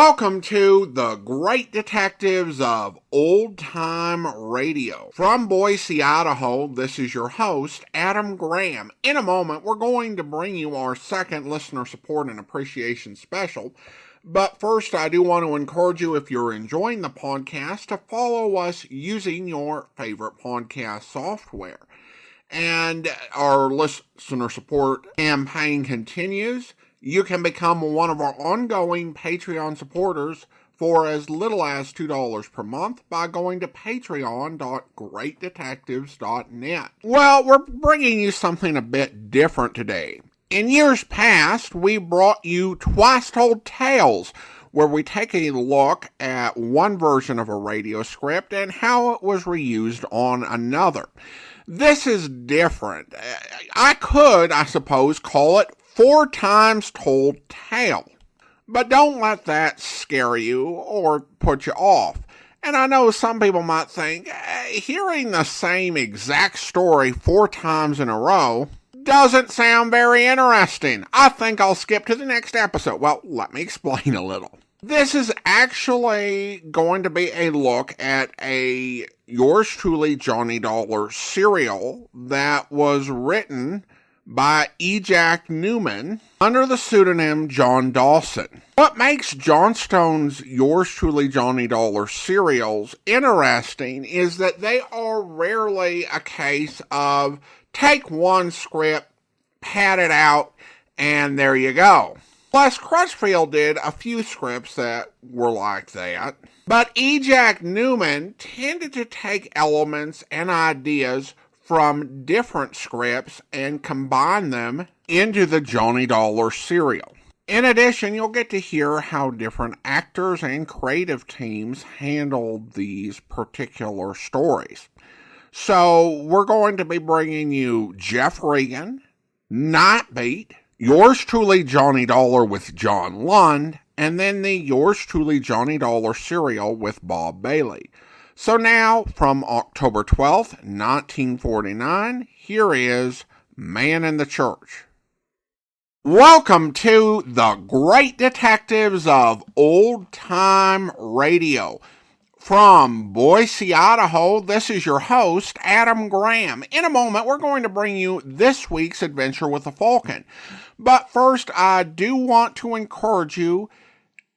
Welcome to the Great Detectives of Old Time Radio. From Boise, Idaho, this is your host, Adam Graham. In a moment, we're going to bring you our second listener support and appreciation special. But first, I do want to encourage you, if you're enjoying the podcast, to follow us using your favorite podcast software. And our listener support campaign continues. You can become one of our ongoing Patreon supporters for as little as $2 per month by going to patreon.greatdetectives.net. Well, we're bringing you something a bit different today. In years past, we brought you Twice Told Tales, where we take a look at one version of a radio script and how it was reused on another. This is different. I could, I suppose, call it 4 Times Told Tale. But don't let that scare you or put you off. And I know some people might think, hearing the same exact story 4 times in a row doesn't sound very interesting. I think I'll skip to the next episode. Well, let me explain a little. This is actually going to be a look at a Yours Truly Johnny Dollar serial that was written by E. Jack Newman under the pseudonym John Dawson. What makes Johnstone's Yours Truly Johnny Dollar serials interesting is that they are rarely a case of take one script, pad it out, and there you go. Plus, Crutchfield did a few scripts that were like that. But E. Jack Newman tended to take elements and ideas from different scripts and combine them into the Johnny Dollar serial. In addition, you'll get to hear how different actors and creative teams handled these particular stories. So, we're going to be bringing you Jeff Regan, Nightbeat, Yours Truly Johnny Dollar with John Lund, and then the Yours Truly Johnny Dollar serial with Bob Bailey. So now, from October 12th, 1949, here is Man in the Church. Welcome to the Great Detectives of Old Time Radio. From Boise, Idaho, this is your host, Adam Graham. In a moment, we're going to bring you this week's adventure with the Falcon. But first, I do want to encourage you,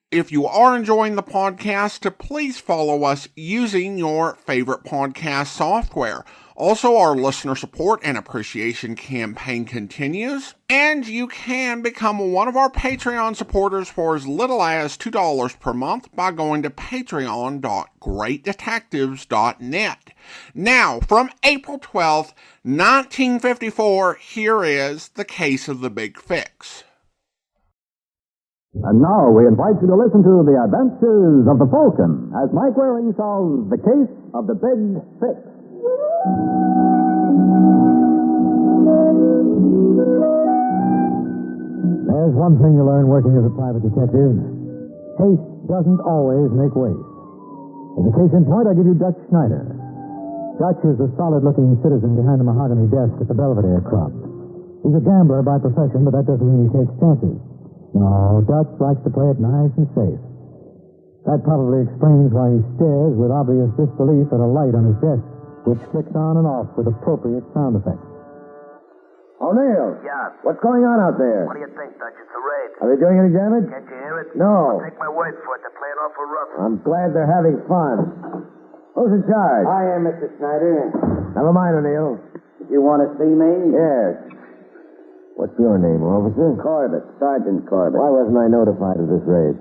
if you are enjoying the podcast, to please follow us using your favorite podcast software. Also, our listener support and appreciation campaign continues, and you can become one of our Patreon supporters for as little as $2 per month by going to patreon.greatdetectives.net. Now, from April 12th, 1954, here is The Case of the Big Fix. And now we invite you to listen to the adventures of the Falcon as Mike Waring solves the case of the Big Fix. There's one thing you learn working as a private detective. Haste doesn't always make waste. As a case in point, I give you Dutch Schneider. Dutch is a solid-looking citizen behind the mahogany desk at the Belvedere Club. He's a gambler by profession, but that doesn't mean he takes chances. No, Dutch likes to play it nice and safe. That probably explains why he stares with obvious disbelief at a light on his desk, which clicks on and off with appropriate sound effects. O'Neill. Yeah. What's going on out there? What do you think, Dutch? It's a raid. Are they doing any damage? Can't you hear it? No. Take my word for it. They're playing awful rough. I'm glad they're having fun. Who's in charge? I am, Mr. Schneider. Never mind, O'Neill. You want to see me? Yes. What's your name, officer? Corbett, Sergeant Corbett. Why wasn't I notified of this raid?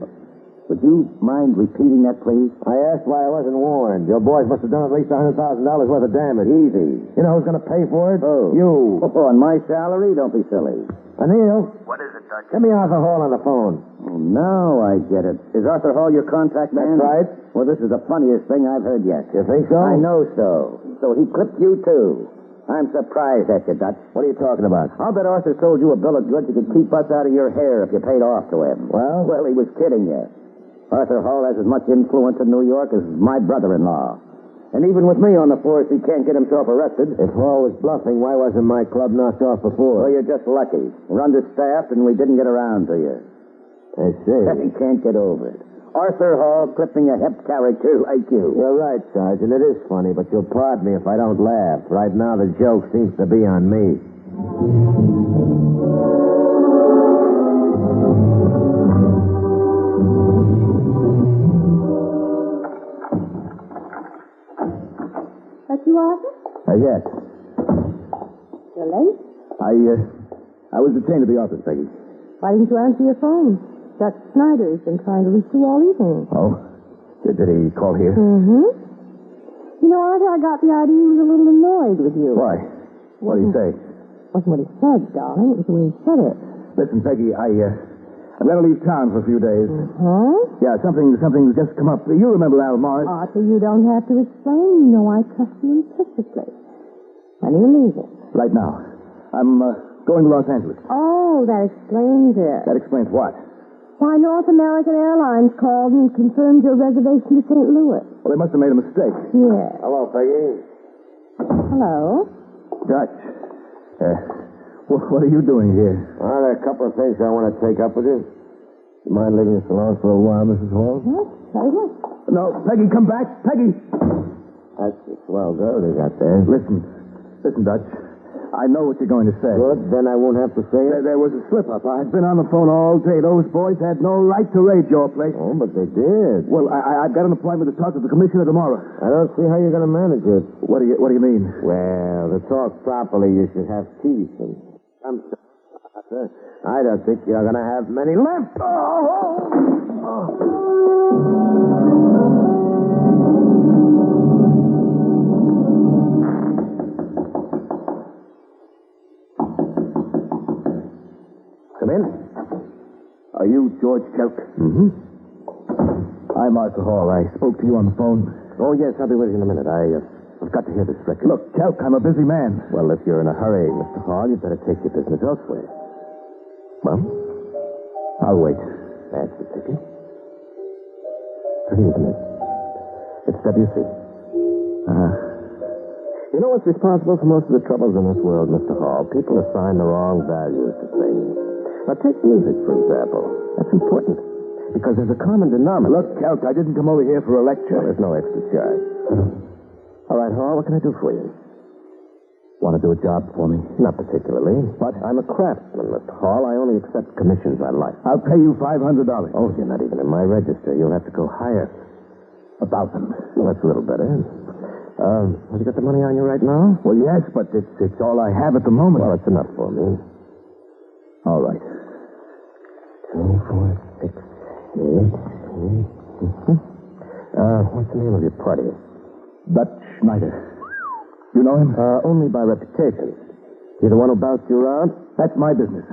Would you mind repeating that, please? I asked why I wasn't warned. Your boys must have done at least $100,000 worth of damage. Easy. You know who's going to pay for it? Who? You. Oh, on my salary? Don't be silly. O'Neill, What is it, Dutch? get me Arthur Hall on the phone. Oh, now I get it. Is Arthur Hall your contact man? That's right. Well, this is the funniest thing I've heard yet. You think so? I know so. So he clipped you, too. I'm surprised at you, Dutch. What are you talking about? I'll bet Arthur sold you a bill of goods you could keep us out of your hair if you paid off to him. Well? Well, he was kidding you. Arthur Hall has as much influence in New York as my brother-in-law. And even with me on the force, he can't get himself arrested. If Hall was bluffing, why wasn't my club knocked off before? Well, you're just lucky. We're understaffed, and we didn't get around to you. I see. He can't get over it. Arthur Hall clipping a hip character like you. You're right, Sergeant. It is funny, but you'll pardon me if I don't laugh. Right now, the joke seems to be on me. That's you, Arthur? Yes. You're late. I was detained at the office, Peggy. Why didn't you answer your phone? Dutch Snyder has been trying to reach you all evening. Oh? Did he call here? Mm-hmm. You know, Arthur, I got the idea he was a little annoyed with you. Why? What did he say? Wasn't what he said, darling. It was the way he said it. Listen, Peggy, I've got to leave town for a few days. Huh? Yeah, something's just come up. You remember Al Morris? Arthur, you don't have to explain. You know I trust you implicitly. When are you leaving? Right now. I'm going to Los Angeles. Oh, that explains it. That explains what? Why, North American Airlines called and confirmed your reservation to St. Louis. Well, they must have made a mistake. Yeah. Hello, Peggy. Hello? Dutch. What are you doing here? Well, there are a couple of things I want to take up with you. You mind leaving us alone for a while, Mrs. Hall? What? Very well. No, Peggy, come back. Peggy! That's a swell girl they got there. Listen, Dutch. I know what you're going to say. Good, then I won't have to say it. There was a slip-up. I've been on the phone all day. Those boys had no right to raid your place. Oh, but they did. Well, I've got an appointment to talk to the commissioner tomorrow. I don't see how you're going to manage it. What do you mean? Well, to talk properly, you should have teeth. And I don't think you're going to have many left. Come in. Are you George Kelk? Mm-hmm. I'm Arthur Hall. I spoke to you on the phone. Oh, yes, I'll be with you in a minute. I've got to hear this record. Look, Kelk, I'm a busy man. Well, if you're in a hurry, Mr. Hall, you'd better take your business elsewhere. Well, I'll wait. that's the ticket. Good evening. It's W.C. You know what's responsible for most of the troubles in this world, Mr. Hall? People assign the wrong values to things. Now, take music, for example. That's important. Because there's a common denominator. Look, Kelk, I didn't come over here for a lecture. Well, there's no extra charge. All right, Hall, what can I do for you? Want to do a job for me? Not particularly. What? I'm a craftsman, Mr. Hall. I only accept commissions on life. I'll pay you $500. Oh, you're not even in my register. You'll have to go higher. 1,000. Well, that's a little better. Have you got the money on you right now? Well, yes, but it's all I have at the moment. Well, it's enough for me. All right. 2, 4, 6, 8. What's the name of your party? Dutch Snyder. You know him? Only by reputation. You the one who bounced you around? That's my business.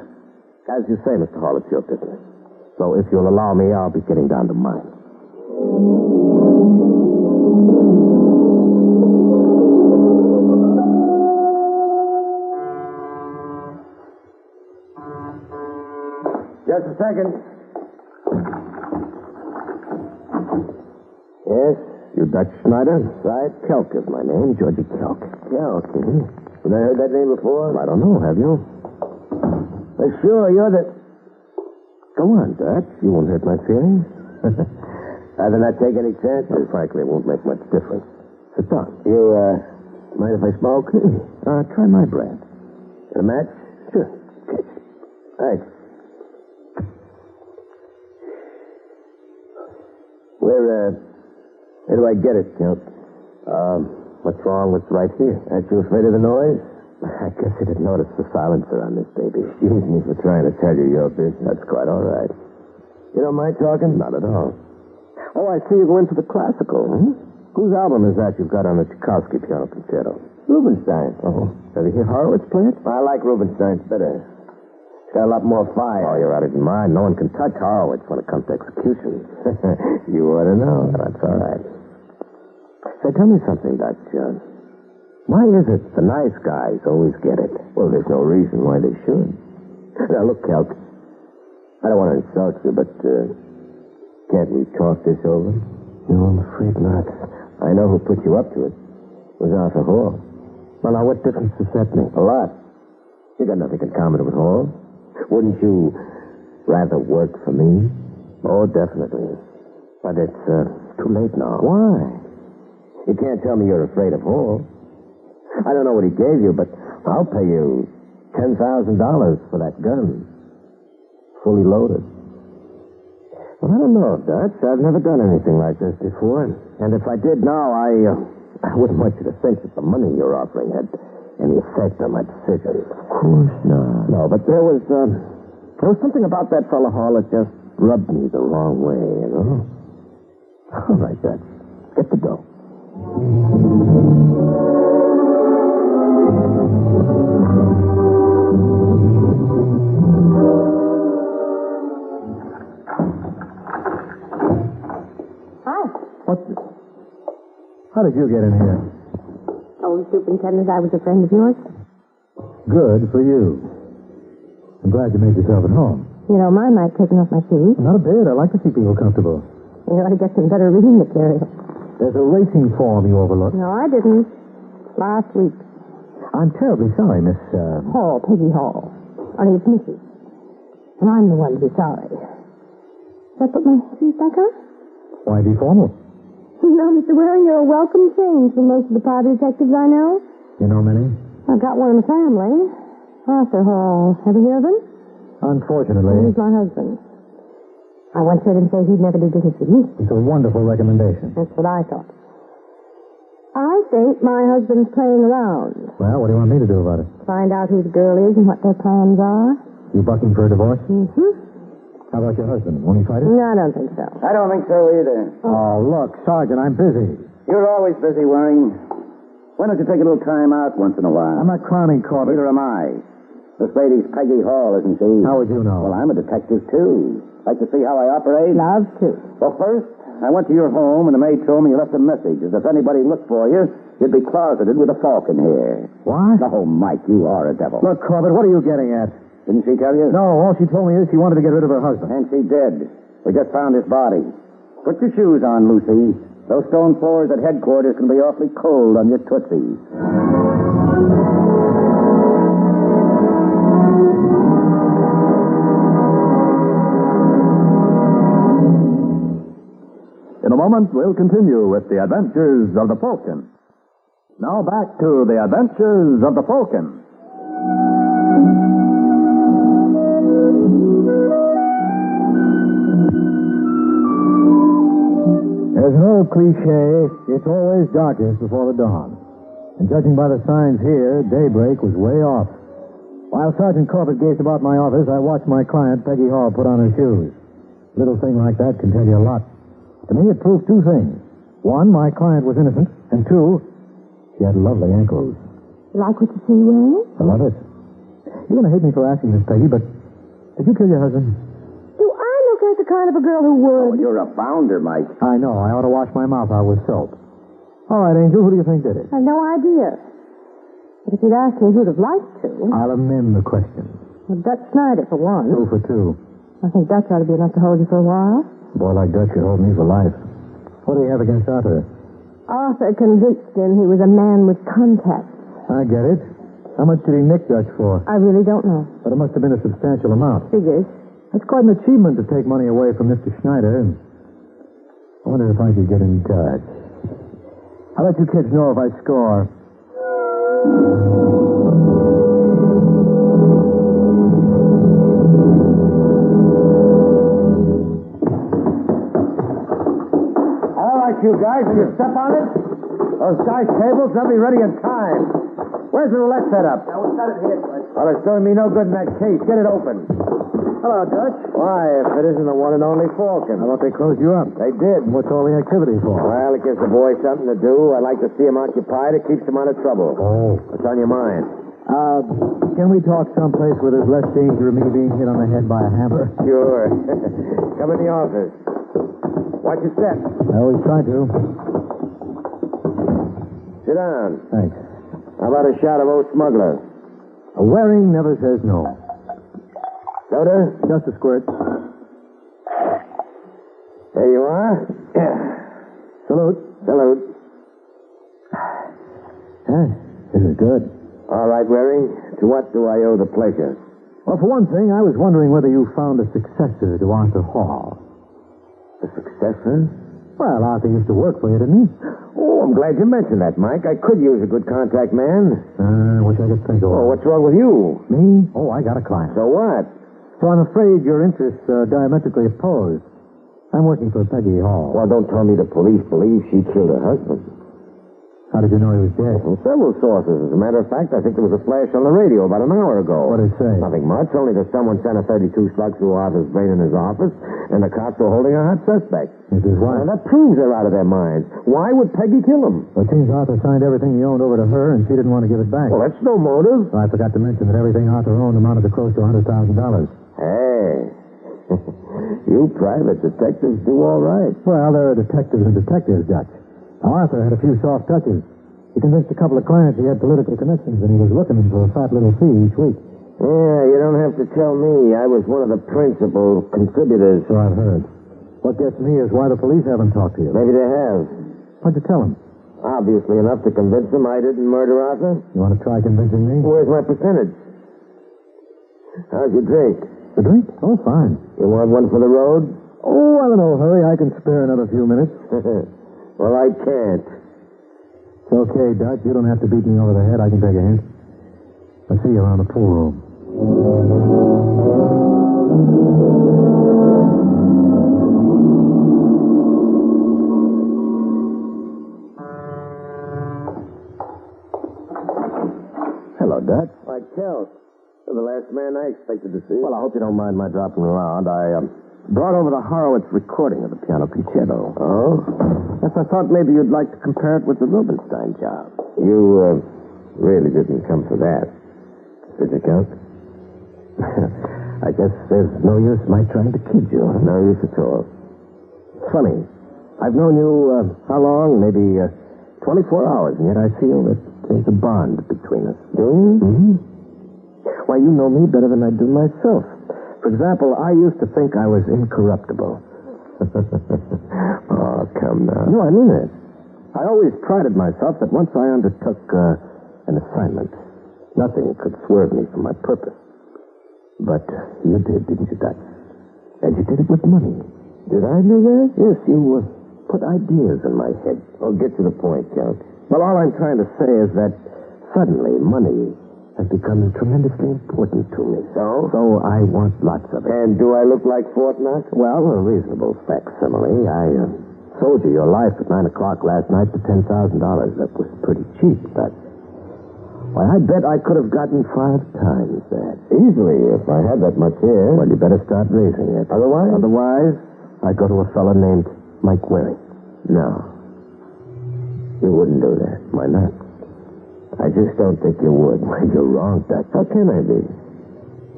As you say, Mr. Hall, it's your business. So if you'll allow me, I'll be getting down to mine. Just a second. Yes? You Dutch Snyder? Right. Kelk is my name, Georgie Kelk. Kelk, mm-hmm. Have I heard that name before? I don't know, have you? Sure, you're the... Go on, Dutch. You won't hurt my feelings. Rather not take any chances. Frankly, it won't make much difference. Sit down. You, mind if I smoke? Try my brand. A match? Sure. Okay. Thanks. Where do I get it, Count? What's wrong? What's right here? Aren't you afraid of the noise? I guess you didn't notice the silencer on this baby. Excuse me for trying to tell you your business. That's quite all right. You don't mind talking? Not at all. Oh, I see you go in for the classical. Whose album is that you've got on the Tchaikovsky piano concerto? Rubinstein. Oh. Have you heard Horowitz play it? I like Rubinstein's better. It's got a lot more fire. Oh, you're out of your mind. No one can touch Horowitz when it comes to execution. You ought to know. That's all right. Say, tell me something, Dutch. Why is it the nice guys always get it? Well, there's no reason why they should. Now, look, Kelk. I don't want to insult you, but can't we talk this over? No, I'm afraid not. I know who put you up to it. It was Arthur Hall. Well, now, what difference does that make? A lot. You got nothing in common with Hall. Wouldn't you rather work for me? Oh, definitely. But it's too late now. Why? You can't tell me you're afraid of Hall. I don't know what he gave you, but I'll pay you $10,000 for that gun. Fully loaded. Well, I don't know, Dutch. I've never done anything like this before. And if I did now, I wouldn't want you to think that the money you're offering had any effect on my decision. Of course not. No, but there was something about that fellow Hall that just rubbed me the wrong way, you know? All right, Dutch. Get the dough. What's this? How did you get in here? Oh, Superintendent, I was a friend of yours. Good for you. I'm glad you made yourself at home. You don't mind my taking off my shoes? Not a bit. I like to see people comfortable. You ought to get some better reading material. There's a racing form you overlooked. No, I didn't. Last week. I'm terribly sorry, Miss... Hall, Peggy Hall. Only it's Mrs. And I'm the one to be sorry. Should I put my shoes back on? Why be formal? No, Mr. Waring, you're a welcome change for most of the private detectives I know. You know many? I've got one in the family. Arthur Hall. Ever hear of him? Unfortunately. He's my husband. I once heard him say he'd never do business with you. It's a wonderful recommendation. That's what I thought. I think my husband's playing around. Well, what do you want me to do about it? Find out who the girl is and what their plans are. You bucking for a divorce? Mm-hmm. How about your husband? Won't he fight it? No, I don't think so. I don't think so either. Oh, look, Sergeant, I'm busy. You're always busy, Waring. Why don't you take a little time out once in a while? I'm not crowning Corbett. Neither am I. This lady's Peggy Hall, isn't she? How would you know? Well, I'm a detective, too. Like to see how I operate? Love to. Well, first, I went to your home, and the maid told me you left a message. As if anybody looked for you, you'd be closeted with a Falcon here. What? Oh, Mike, you are a devil. Look, Corbett, what are you getting at? Didn't she tell you? No, all she told me is she wanted to get rid of her husband. And she did. We just found his body. Put your shoes on, Lucy. Those stone floors at headquarters can be awfully cold on your tootsies. In a moment, we'll continue with the adventures of the Falcon. Now back to the adventures of the Falcon. There's an old cliche, it's always darkest before the dawn. And judging by the signs here, daybreak was way off. While Sergeant Corbett gazed about my office, I watched my client, Peggy Hall, put on her shoes. A little thing like that can tell you a lot. To me, it proved two things. One, my client was innocent, and two, she had lovely ankles. You like what you see, Waring? I love it. You're going to hate me for asking this, Peggy, but did you kill your husband? Do I look like the kind of a girl who would? Oh, you're a bounder, Mike. I know. I ought to wash my mouth out with soap. All right, Angel, who do you think did it? I have no idea. But if you'd asked me who'd have liked to... I'll amend the question. Well, Dutch Snyder, for one. 2 for 2. I think Dutch ought to be enough to hold you for a while. A boy like Dutch could hold me for life. What do you have against Arthur? Arthur convinced him he was a man with contacts. I get it. How much did he nick Dutch for? I really don't know. But it must have been a substantial amount. Figures. That's quite an achievement to take money away from Mr. Schneider. I wonder if I could get in touch. I'll let you kids know if I score. All right, you guys, will you step on it? Those dice tables, they'll be ready in time. Where's the roulette set up? Now, we got it here, Dutch. Well, it's doing me no good in that case. Get it open. Hello, Dutch. Why, if it isn't the one and only Falcon? How about they closed you up? They did. What's all the activity for? Well, it gives the boy something to do. I like to see him occupied. It keeps him out of trouble. Oh. What's on your mind? Can we talk someplace where there's less danger of me being hit on the head by a hammer? Sure. Come in the office. Watch your step. I always try to. Sit down. Thanks. How about a shot of old smuggler? A Waring never says no. Soda? Just a squirt. There you are. Salute. Salute. This is good. All right, Waring. To what do I owe the pleasure? Well, for one thing, I was wondering whether you found a successor to Arthur Hall. A success, huh? Well, Arthur used to work for you, didn't he? Oh, I'm glad you mentioned that, Mike. I could use a good contact man. Wish I could think of Oh, one. what's wrong with you? Me? Oh, I got a client. So what? So I'm afraid your interests are diametrically opposed. I'm working for Peggy Hall. Well, don't tell me the police believe she killed her husband. How did you know he was dead? From several sources. As a matter of fact, I think there was a flash on the radio about an hour ago. What did it say? Nothing much, only that someone sent a 32 slug through Arthur's brain in his office, and the cops were holding a hot suspect. Is his wife? Now, that proves they're out of their minds. Why would Peggy kill him? Well, it seems Arthur signed everything he owned over to her, and she didn't want to give it back. Well, that's no motive. I forgot to mention that everything Arthur owned amounted to close to $100,000. Hey, you private detectives do all right. Well, there are detectives and detectives, Dutch. Now, Arthur had a few soft touches. He convinced a couple of clients he had political connections, and he was looking for a fat little fee each week. Yeah, you don't have to tell me. I was one of the principal contributors. So I've heard. What gets me is why the police haven't talked to you. Maybe they have. What'd you tell them? Obviously enough to convince them I didn't murder Arthur. You want to try convincing me? Where's my percentage? How's your drink? The drink? Oh, fine. You want one for the road? Oh, I'm in no hurry. I can spare another few minutes. Well, I can't. It's okay, Dutch. You don't have to beat me over the head. I can take a hint. I'll see you around the pool room. Hello, Dutch. Why, Kel. You're the last man I expected to see. Well, I hope you don't mind my dropping around. I brought over the Horowitz recording of the piano concerto. Oh? Yes, I thought maybe you'd like to compare it with the Rubinstein job. You really didn't come for that, did you, Count? I guess there's no use my trying to kid you. No use at all. It's funny. I've known you, how long? Maybe 24 hours, and yet I feel that there's a bond between us. Do you? Mm-hmm. Why, you know me better than I do myself. For example, I used to think I was incorruptible. Oh, come now. No, I mean it. I always prided myself that once I undertook an assignment, nothing could swerve me from my purpose. But you did, didn't you, Dutch? And you did it with money. Did I do that? Yes, you put ideas in my head. Oh, get to the point, Count. Well, all I'm trying to say is that suddenly money has become tremendously important to me. So? So I want lots of it. And do I look like Fort Knox? Well, a reasonable facsimile. I sold you your life at 9 o'clock last night for $10,000. That was pretty cheap, but... Why, I bet I could have gotten 5 times that. Easily, if I had that much here. Well, you better start raising it. Otherwise? Otherwise, I'd go to a fellow named Mike Waring. No. You wouldn't do that. Why not? I just don't think you would. Why, you're wrong, Dutch. How can I be?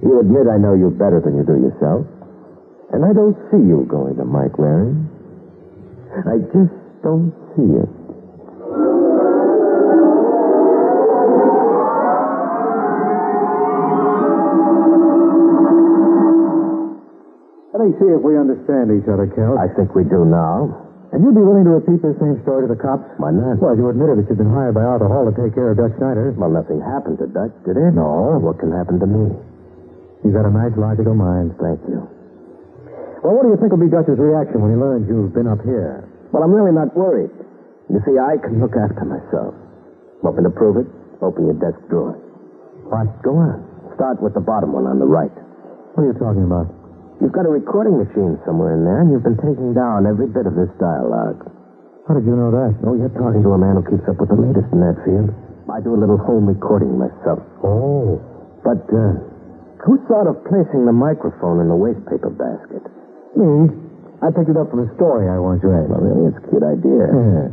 You admit I know you better than you do yourself. And I don't see you going to Mike Waring. I just don't see it. Let me see if we understand each other, Kel. I think we do now. And you'd be willing to repeat the same story to the cops? Why not? Well, you admitted that you'd been hired by Arthur Hall to take care of Dutch Schneider. Well, nothing happened to Dutch, did it? No. What can happen to me? You've got a nice, logical mind. Thank you. Well, what do you think will be Dutch's reaction when he learns you've been up here? Well, I'm really not worried. You see, I can look after myself. Want me to prove it? Open your desk drawer. What? Go on. Start with the bottom one on the right. What are you talking about? You've got a recording machine somewhere in there, and you've been taking down every bit of this dialogue. How did you know that? Oh, you're talking to a man who keeps up with the latest in that field. I do a little home recording myself. Oh. But, who thought of placing the microphone in the wastepaper basket? Me? I picked it up from a story I once read. Well, really, it's a cute idea. Yeah.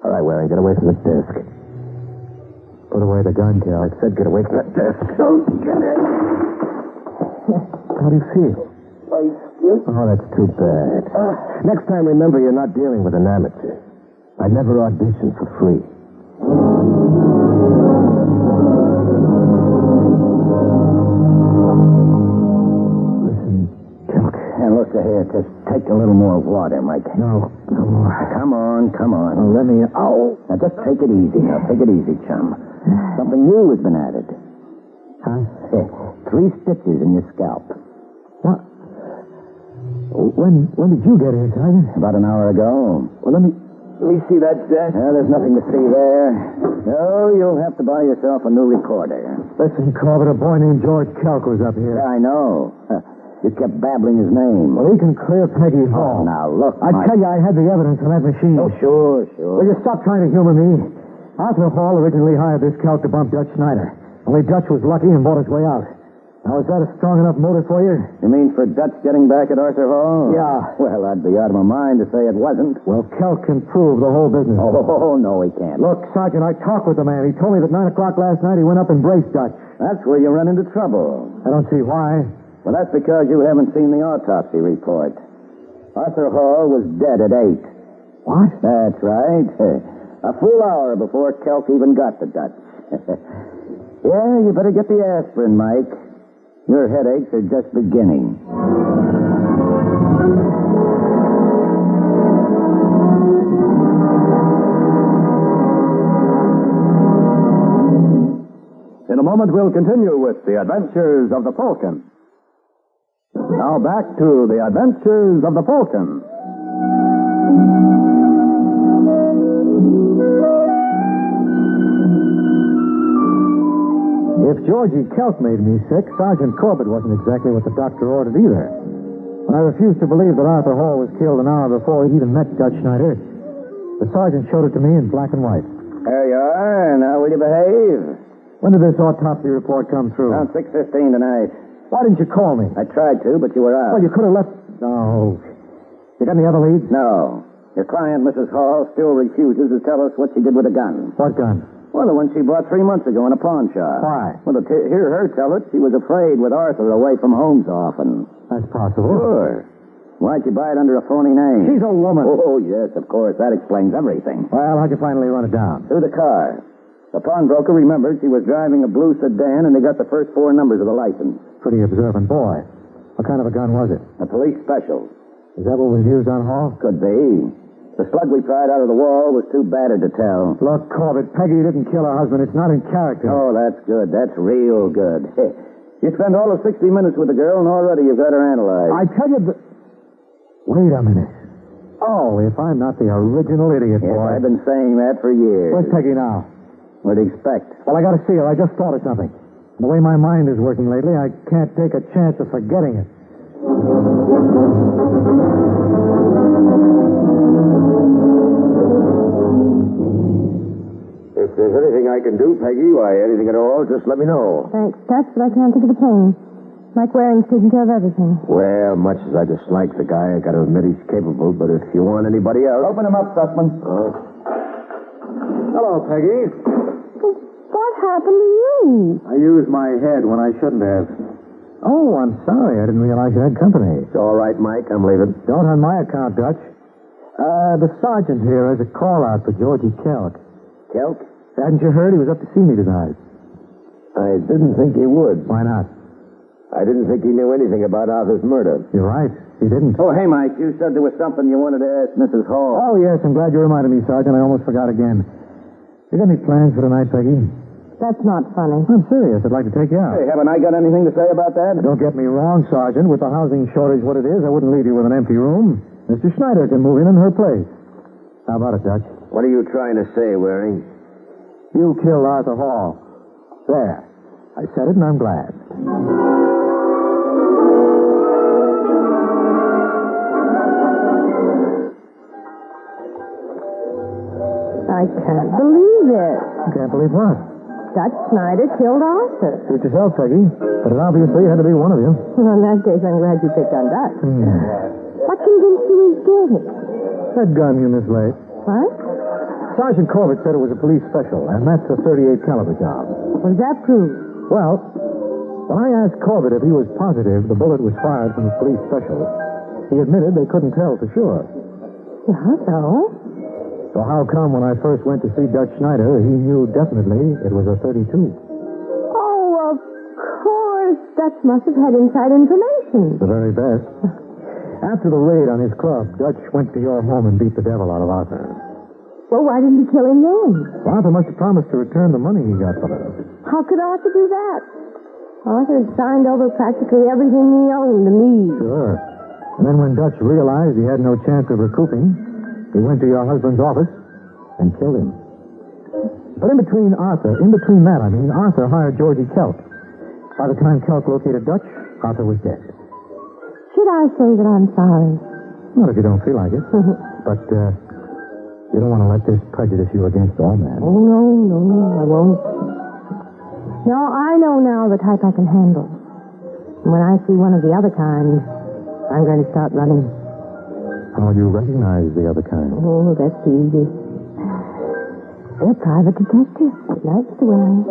All right, Waring, get away from the desk. Put away the gun, Cal. I said get away from that desk. Don't get it. How do you feel? Oh, that's too bad. Next time, remember, you're not dealing with an amateur. I never audition for free. Listen, Chuck. And look here, just take a little more water, Mike. No more. Come on. Oh, let me... Oh, now just take it easy. Now, take it easy, chum. Something new has been added. Huh? 3 stitches in your scalp. What? When did you get here, Sergeant? About an hour ago. Well, let me see that desk. There's nothing to see there. No, you'll have to buy yourself a new recorder. Listen, Corbett, a boy named George Kelk was up here. Yeah, I know. You kept babbling his name. Well, he can clear Peggy Hall. Now, look, I tell you, I had the evidence on that machine. Oh, sure. Will you stop trying to humor me? Arthur Hall originally hired this Kelk to bump Dutch Schneider. Only Dutch was lucky and bought his way out. Now, is that a strong enough motive for you? You mean for Dutch getting back at Arthur Hall? Yeah. Well, I'd be out of my mind to say it wasn't. Well, Kelk can prove the whole business. Oh, no, he can't. Look, Sergeant, I talked with the man. He told me that 9 o'clock last night he went up and braced Dutch. That's where you run into trouble. I don't see why. Well, that's because you haven't seen the autopsy report. Arthur Hall was dead at 8. What? That's right. A full hour before Kelk even got to Dutch. Yeah, you better get the aspirin, Mike. Your headaches are just beginning. In a moment, we'll continue with the adventures of the Falcon. Now back to the adventures of the Falcon. If Georgie Kelk made me sick, Sergeant Corbett wasn't exactly what the doctor ordered either. When I refused to believe that Arthur Hall was killed an hour before he even met Dutch Schneider, the sergeant showed it to me in black and white. There you are. Now will you behave? When did this autopsy report come through? Around 6:15 tonight. Why didn't you call me? I tried to, but you were out. Well, you could have left... No. You got any other leads? No. Your client, Mrs. Hall, still refuses to tell us what she did with the gun. What gun? Well, the one she bought 3 months ago in a pawn shop. Why? Well, to hear her tell it, she was afraid with Arthur away from home so often. That's possible. Sure. Why'd you buy it under a phony name? She's a woman. Oh, yes, of course. That explains everything. Well, how'd you finally run it down? Through the car. The pawnbroker remembered she was driving a blue sedan, and they got the first 4 numbers of the license. Pretty observant boy. What kind of a gun was it? A police special. Is that what was used on Hall? Could be. The slug we pried out of the wall was too battered to tell. Look, Corbett, Peggy didn't kill her husband. It's not in character. Oh, that's good. That's real good. You spent all of 60 minutes with the girl, and already you've got her analyzed. I tell you... Wait a minute. Oh, if I'm not the original idiot, Yes, boy. I've been saying that for years. Where's Peggy now? What do you expect? Well, I got to see her. I just thought of something. The way my mind is working lately, I can't take a chance of forgetting it. If there's anything I can do, Peggy, why, anything at all, just let me know. Thanks, Dutch, but I can't think of a thing. Mike Waring's taking care of everything. Well, much as I dislike the guy, I got to admit he's capable, but if you want anybody else... Open him up, Sussman. Hello, Peggy. What happened to you? I used my head when I shouldn't have. Oh, I'm sorry. I didn't realize you had company. It's all right, Mike. I'm leaving. Don't on my account, Dutch. The sergeant here has a call-out for Georgie Kelk. Kelk? Hadn't you heard? He was up to see me tonight. I didn't think he would. Why not? I didn't think he knew anything about Arthur's murder. You're right. He didn't. Oh, hey, Mike, you said there was something you wanted to ask Mrs. Hall. Oh, yes. I'm glad you reminded me, Sergeant. I almost forgot again. You got any plans for tonight, Peggy? That's not funny. I'm serious. I'd like to take you out. Hey, haven't I got anything to say about that? Don't get me wrong, Sergeant. With the housing shortage what it is, I wouldn't leave you with an empty room. Mr. Schneider can move in her place. How about it, Dutch? What are you trying to say, Waring? You killed Arthur Hall. There. I said it, and I'm glad. I can't believe it. You can't believe what? Dutch Schneider killed Arthur. Suit yourself, Peggy. But it obviously had to be one of you. Well, in that case, I'm glad you picked on Dutch. What convinced you he's guilty? That gun you mislaid. What? Sergeant Corbett said it was a police special, and that's a .38 caliber job. What does that prove? Well, when I asked Corbett if he was positive the bullet was fired from the police special, he admitted they couldn't tell for sure. Yeah, so? So how come when I first went to see Dutch Schneider, he knew definitely it was a .32? Oh, of course. Dutch must have had inside information. The very best. After the raid on his club, Dutch went to your home and beat the devil out of Arthur. Well, why didn't he kill him then? Arthur must have promised to return the money he got from it. How could Arthur do that? Arthur had signed over practically everything he owned to me. Sure. And then when Dutch realized he had no chance of recouping, he went to your husband's office and killed him. But in between that, Arthur hired Georgie Kelk. By the time Kelk located Dutch, Arthur was dead. Should I say that I'm sorry? Not if you don't feel like it. But, you don't want to let this prejudice you against all men. Oh, no, I won't. No, I know now the type I can handle. And when I see one of the other kind, I'm going to start running. How do you recognize the other kind? Oh, that's easy. They're private detectives. That's the way.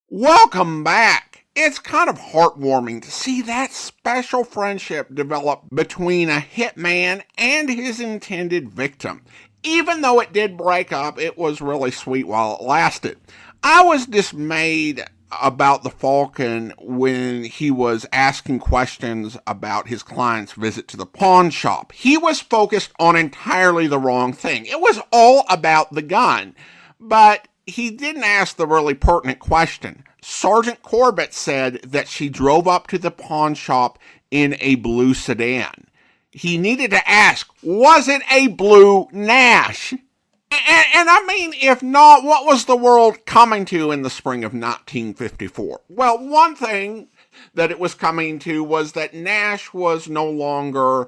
Welcome back. It's kind of heartwarming to see that special friendship develop between a hitman and his intended victim. Even though it did break up, it was really sweet while it lasted. I was dismayed about the Falcon when he was asking questions about his client's visit to the pawn shop. He was focused on entirely the wrong thing. It was all about the gun. But he didn't ask the really pertinent question. Sergeant Corbett said that she drove up to the pawn shop in a blue sedan. He needed to ask, was it a blue Nash? And I mean, if not, what was the world coming to in the spring of 1954? Well, one thing that it was coming to was that Nash was no longer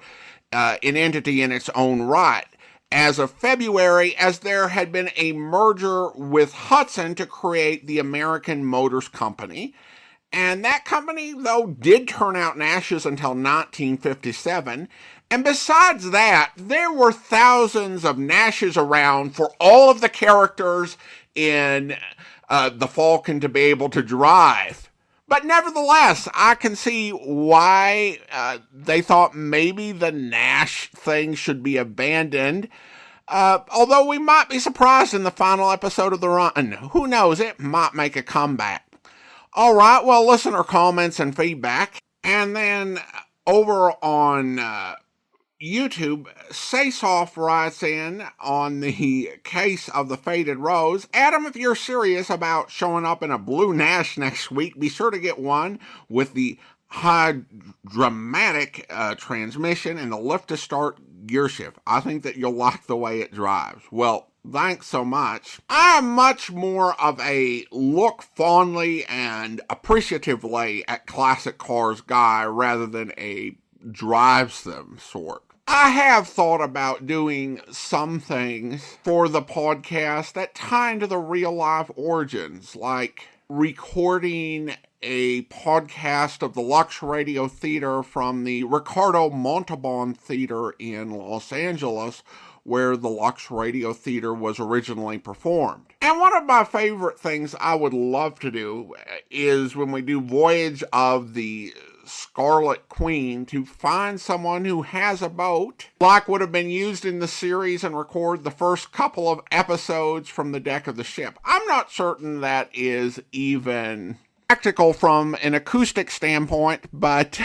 an entity in its own right. As of February, as there had been a merger with Hudson to create the American Motors Company. And that company, though, did turn out Nash's until 1957. And besides that, there were thousands of Nashes around for all of the characters in the Falcon to be able to drive. But nevertheless, I can see why they thought maybe the Nash thing should be abandoned. Although we might be surprised in the final episode of the run. Who knows, it might make a comeback. All right, well, listener comments and feedback. And then over on YouTube, Saysoft writes in on the case of the Faded Rose. Adam, if you're serious about showing up in a blue Nash next week, be sure to get one with the high dramatic transmission and the lift to start gear shift. I think that you'll like the way it drives. Well, thanks so much. I'm much more of a look fondly and appreciatively at classic cars guy rather than a drives them sort. I have thought about doing some things for the podcast that tie into the real life origins, like recording a podcast of the Lux Radio Theater from the Ricardo Montalban Theater in Los Angeles, where the Lux Radio Theater was originally performed. And one of my favorite things I would love to do is when we do Voyage of the Scarlet Queen, to find someone who has a boat, like would have been used in the series, and record the first couple of episodes from the deck of the ship. I'm not certain that is even practical from an acoustic standpoint, but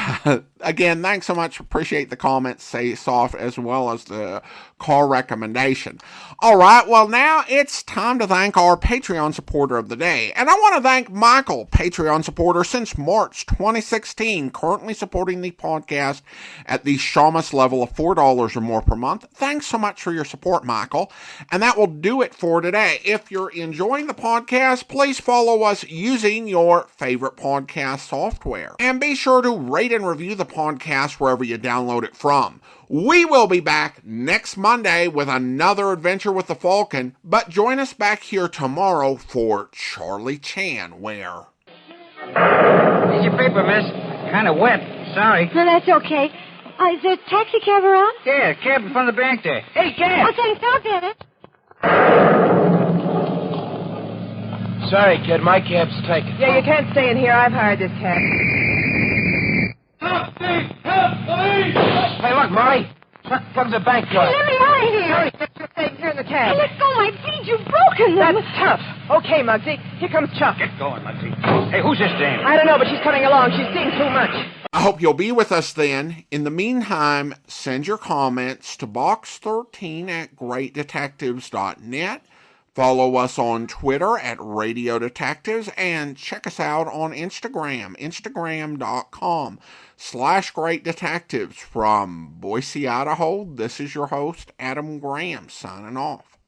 again, thanks so much. Appreciate the comments, Saysoft, as well as the car recommendation. All right, well, now it's time to thank our Patreon supporter of the day. And I want to thank Michael, Patreon supporter since March 2016, currently supporting the podcast at the Shamus level of $4 or more per month. Thanks so much for your support, Michael. And that will do it for today. If you're enjoying the podcast, please follow us using your favorite podcast software. And be sure to rate and review the podcast wherever you download it from. We will be back next Monday with another adventure with the Falcon, but join us back here tomorrow for Charlie Chan, where... Here's your paper, miss. Kind of wet. Sorry. No, that's okay. Is there a taxi cab around? Yeah, cab in front of the bank there. Hey, cab! Oh, thanks. I'll get it. Sorry, kid. My cab's taken. Yeah, you can't stay in here. I've hired this cab. Help me! Help me! Hey, look, Molly. Comes the bank clerk. Hey, let me out of here. Hurry, get your things here. Return the tag. Hey, let go my beads. You've broken them. That's tough. Okay, Muggsy. Here comes Chuck. Get going, Muggsy. Hey, who's this dame? I don't know, but she's coming along. She's seeing too much. I hope you'll be with us then. In the meantime, send your comments to box13@greatdetectives.net. Follow us on Twitter at Radio Detectives, and check us out on Instagram, instagram.com/Great Detectives. From Boise, Idaho, this is your host, Adam Graham, signing off.